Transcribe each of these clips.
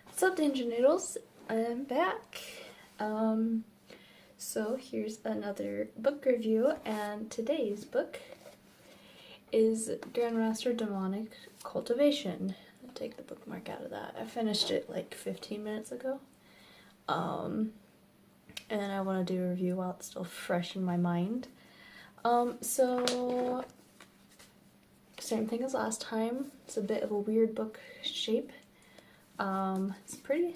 What's up, dangernoodles? I'm back. So here's another book review, and today's book is Grandmaster of Demonic Cultivation. I'll take the bookmark out of that. I finished it like 15 minutes ago. And I want to do a review while it's still fresh in my mind. So same thing as last time. It's a bit of a weird book shape. It's pretty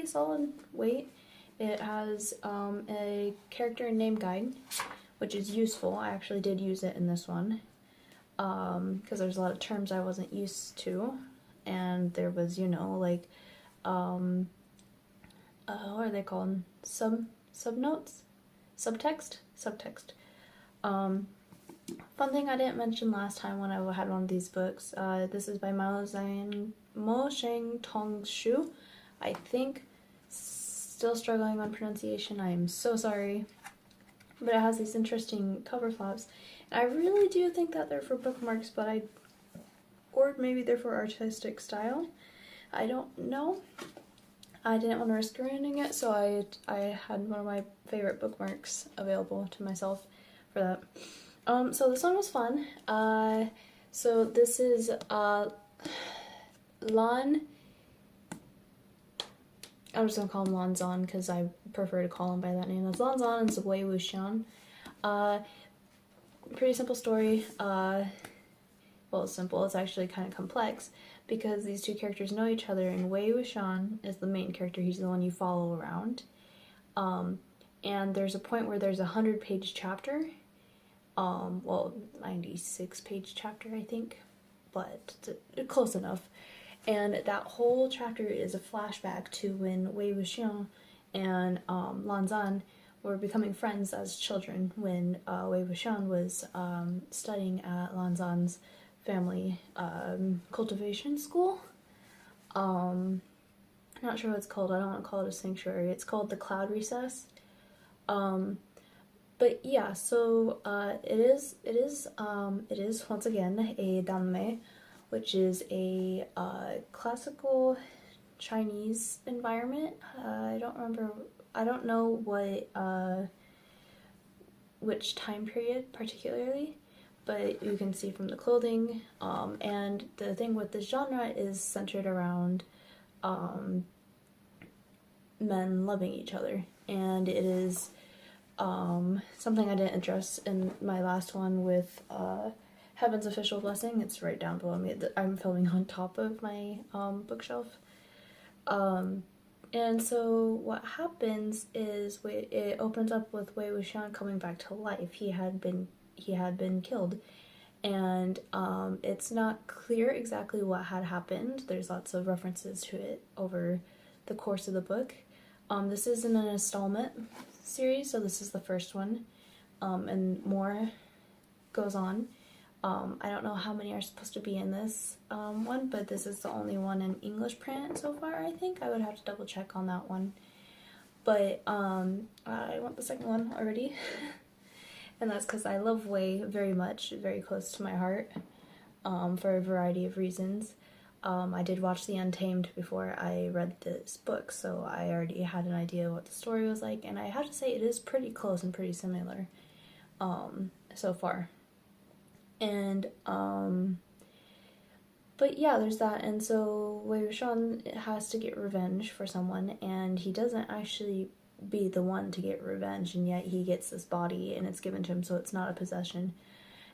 solid weight. It has a character and name guide, which is useful. I actually did use it in this one because there's a lot of terms I wasn't used to, and there was, you know, like what are they called? Subnotes? Subtext. Fun thing I didn't mention last time when I had one of these books. This is by Moshimoshi Shu. I think. Still struggling on pronunciation. I am so sorry. But it has these interesting cover flaps. And I really do think that they're for bookmarks, or maybe they're for artistic style. I don't know. I didn't want to risk ruining it, so I had one of my favorite bookmarks available to myself for that. So this one was fun. So this is I'm just gonna call him Lanzan because I prefer to call him by that name. That's Lanzan and Wei Wuxian. Pretty simple story. Well, it's simple. It's actually kind of complex because these two characters know each other, and Wei Wuxian is the main character. He's the one you follow around. And there's a point where there's a 100-page chapter. Well, 96-page chapter, I think, but close enough. And that whole chapter is a flashback to when Wei Wuxian and Lanzan were becoming friends as children when Wei Wuxian was studying at Lanzan's family cultivation school. Not sure what it's called. I don't want to call it a sanctuary. It's called the Cloud Recess. But yeah, so it is once again a danme, which is a classical Chinese environment. I don't know which time period particularly, but you can see from the clothing. And the thing with this genre is centered around men loving each other, and it is something I didn't address in my last one with Heaven's Official Blessing. It's right down below me. I'm filming on top of my bookshelf. And so what happens is it opens up with Wei Wuxian coming back to life. He had been killed, and it's not clear exactly what had happened. There's lots of references to it over the course of the book. This is in an installment series, so this is the first one, and more goes on. I don't know how many are supposed to be in this one, but this is the only one in English print so far, I think. I would have to double check on that one. But I want the second one already. And that's because I love Wei very much, very close to my heart, for a variety of reasons. I did watch The Untamed before I read this book, so I already had an idea what the story was like, and I have to say it is pretty close and pretty similar so far. And, but yeah, there's that, and so Wei Wuxian has to get revenge for someone, and he doesn't actually be the one to get revenge, and yet he gets this body, and it's given to him, so it's not a possession.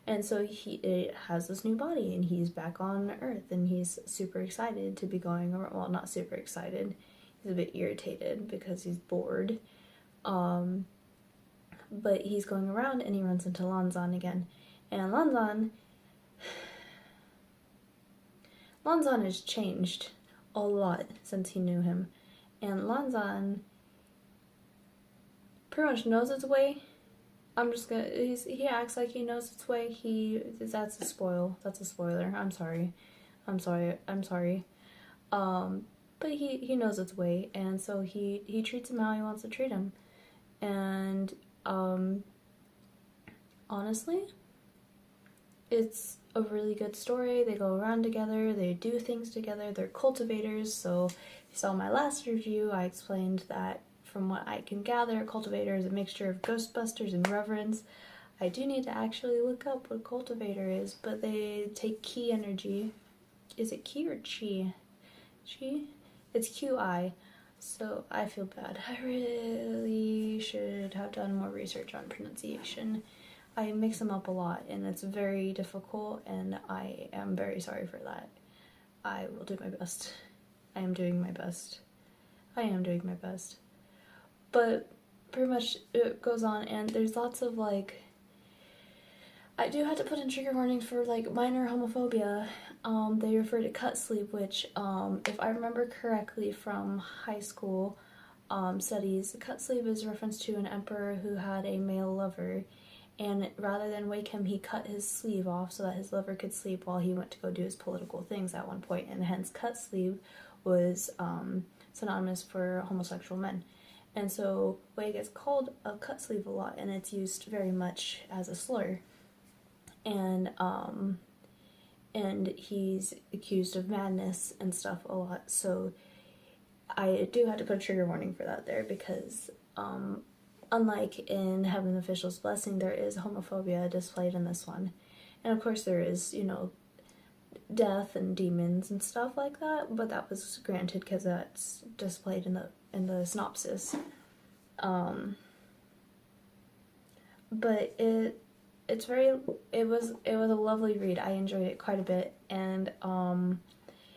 And so it has this new body, and he's back on Earth, and he's super excited to be going around. Well, not super excited. He's a bit irritated because he's bored. But he's going around, and he runs into Lanzan again. And Lanzan has changed a lot since he knew him. And Lanzan pretty much knows its way. He acts like he knows its way. That's a spoiler. I'm sorry. But he knows its way, and so he treats him how he wants to treat him. And honestly, it's a really good story. They go around together, they do things together, they're cultivators. So if you saw my last review, I explained that from what I can gather, cultivator is a mixture of Ghostbusters and Reverence. I do need to actually look up what cultivator is, but they take ki energy. Is it ki or chi? Chi? It's QI. So I feel bad. I really should have done more research on pronunciation. I mix them up a lot and it's very difficult, and I am very sorry for that. I will do my best. I am doing my best. I am doing my best. But pretty much it goes on, and there's lots of like, I do have to put in trigger warnings for like minor homophobia. They refer to cut sleeve, which if I remember correctly from high school studies, cut sleeve is a reference to an emperor who had a male lover, and rather than wake him, he cut his sleeve off so that his lover could sleep while he went to go do his political things at one point, and hence cut sleeve was synonymous for homosexual men. And so Wei gets called a cut sleeve a lot, and it's used very much as a slur. And he's accused of madness and stuff a lot. So I do have to put a trigger warning for that there, because unlike in Heaven Official's Blessing, there is homophobia displayed in this one. And of course there is, you know, death and demons and stuff like that, but that was granted because that's displayed in the synopsis. But it was a lovely read. I enjoyed it quite a bit, and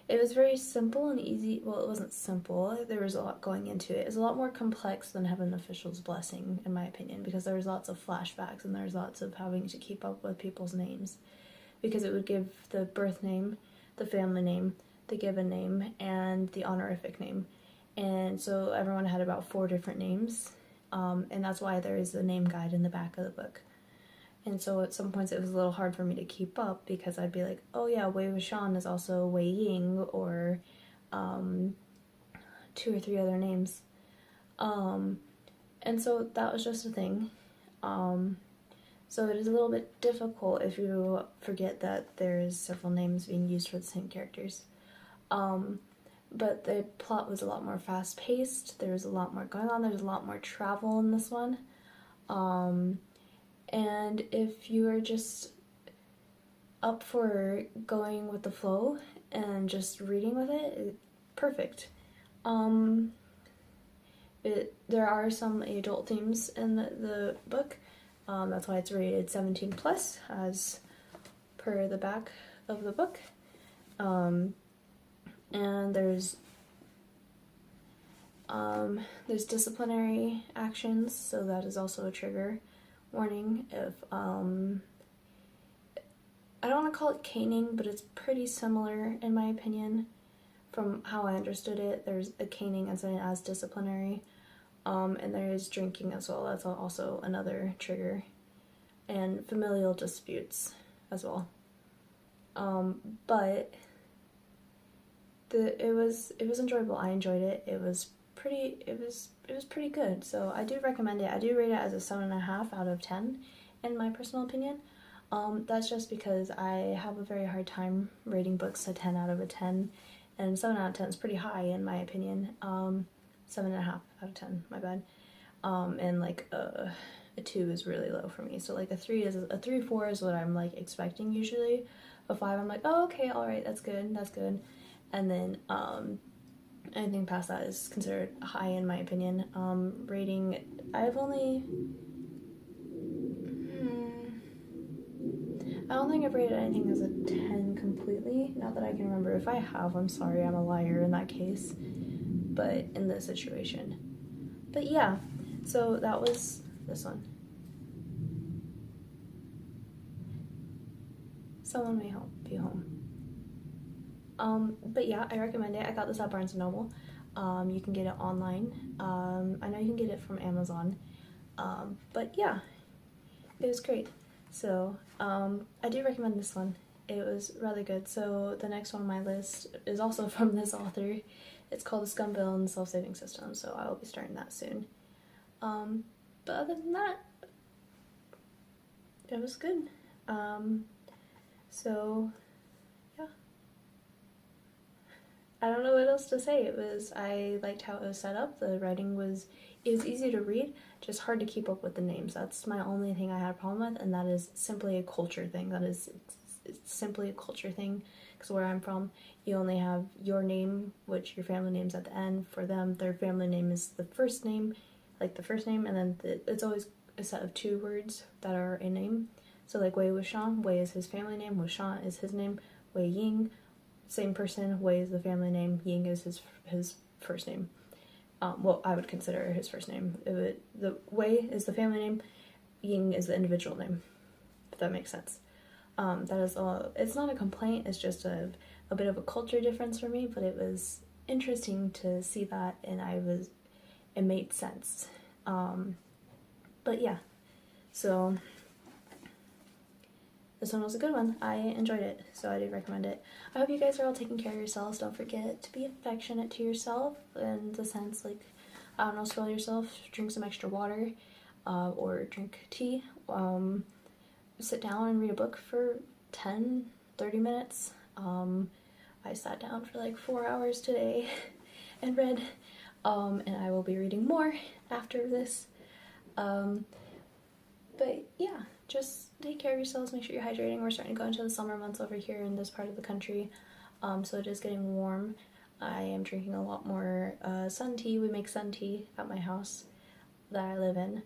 it was very simple and easy. Well, it wasn't simple. There was a lot going into it. It was a lot more complex than Heaven Official's Blessing, in my opinion, because there was lots of flashbacks and there was lots of having to keep up with people's names, because it would give the birth name, the family name, the given name, and the honorific name. And so everyone had about 4 different names, and that's why there is a name guide in the back of the book. And so at some points it was a little hard for me to keep up, because I'd be like, oh yeah, Wei Wuxian is also Wei Ying, or 2 or 3 other names. And so that was just a thing. So it is a little bit difficult if you forget that there's several names being used for the same characters. But the plot was a lot more fast-paced. There was a lot more going on. There's a lot more travel in this one. And if you are just up for going with the flow and just reading with it, perfect. There are some adult themes in the book. That's why it's rated 17 plus, as per the back of the book. And there's disciplinary actions, so that is also a trigger warning. If I don't want to call it caning, but it's pretty similar in my opinion. From how I understood it, there's a caning incident as disciplinary, and there is drinking as well. That's also another trigger, and familial disputes as well. But it was enjoyable. I enjoyed it. It was pretty good. So I do recommend it. I do rate it as a 7.5 out of 10, in my personal opinion. That's just because I have a very hard time rating books a 10 out of a 10, and 7 out of 10 is pretty high in my opinion. 7.5 out of 10, my bad. And like a 2 is really low for me. So like a 3-4 is what I'm like expecting usually. A 5 I'm like, oh okay, alright, that's good. And then anything past that is considered high in my opinion. Rating, I don't think I've rated anything as a 10 completely. Not that I can remember. If I have, I'm sorry, I'm a liar in that case. But in this situation. But yeah, so that was this one. Someone may be home. But yeah, I recommend it. I got this at Barnes & Noble. You can get it online. I know you can get it from Amazon. But yeah, it was great. So, I do recommend this one. It was rather good. So the next one on my list is also from this author. It's called The Scumvillain Self-Saving System, so I will be starting that soon. But other than that, it was good. So, yeah. I don't know what else to say. I liked how it was set up. The writing it was easy to read, just hard to keep up with the names. That's my only thing I had a problem with, and that is simply a culture thing. It's simply a culture thing, because where I'm from, you only have your name, which your family name's at the end. For them, their family name is the first name, like the first name, and then it's always a set of 2 words that are a name. So like Wei Wuxian, Wei is his family name, Wuxian is his name, Wei Ying, same person, Wei is the family name, Ying is his first name. Well, I would consider his first name. The Wei is the family name, Ying is the individual name, if that makes sense. That is it's not a complaint, it's just a bit of a culture difference for me, but it was interesting to see that, and it made sense. But yeah, so this one was a good one. I enjoyed it, so I do recommend it. I hope you guys are all taking care of yourselves. Don't forget to be affectionate to yourself, in the sense, like, I don't know, spoil yourself, drink some extra water, or drink tea, sit down and read a book for 10-30 minutes. I sat down for like 4 hours today and read, and I will be reading more after this. But yeah, just take care of yourselves, make sure you're hydrating. We're starting to go into the summer months over here in this part of the country, so it is getting warm. I am drinking a lot more sun tea. We make sun tea at my house that I live in.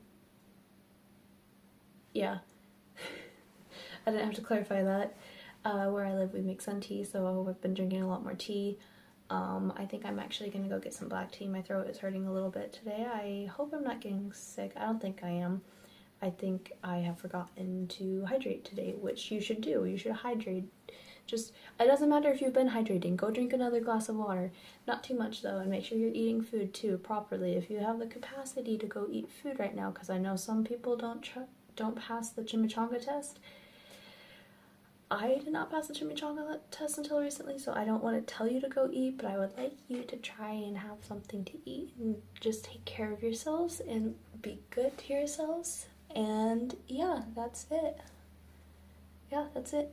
Yeah. I didn't have to clarify that. Where I live, we make sun tea, so I've been drinking a lot more tea. I think I'm actually gonna go get some black tea. My throat is hurting a little bit today. I hope I'm not getting sick. I don't think I am. I think I have forgotten to hydrate today, which you should do. You should hydrate. Just, it doesn't matter if you've been hydrating. Go drink another glass of water. Not too much though, and make sure you're eating food too properly. If you have the capacity to go eat food right now, because I know some people don't pass the chimichanga test. I did not pass the chimichanga test until recently, so I don't want to tell you to go eat, but I would like you to try and have something to eat and just take care of yourselves and be good to yourselves. And yeah, that's it. Yeah, that's it.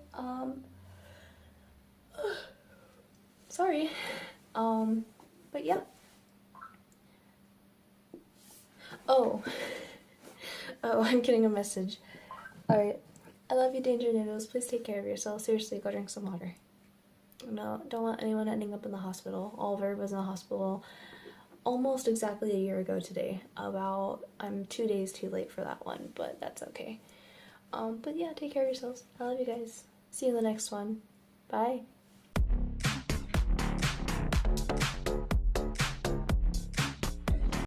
Sorry. But yeah. Oh. Oh, I'm getting a message. Alright. I love you, Danger Noodles. Please take care of yourself. Seriously, go drink some water. No, don't want anyone ending up in the hospital. Oliver was in the hospital almost exactly a year ago today. I'm 2 days too late for that one, but that's okay. But yeah, take care of yourselves. I love you guys. See you in the next one. Bye.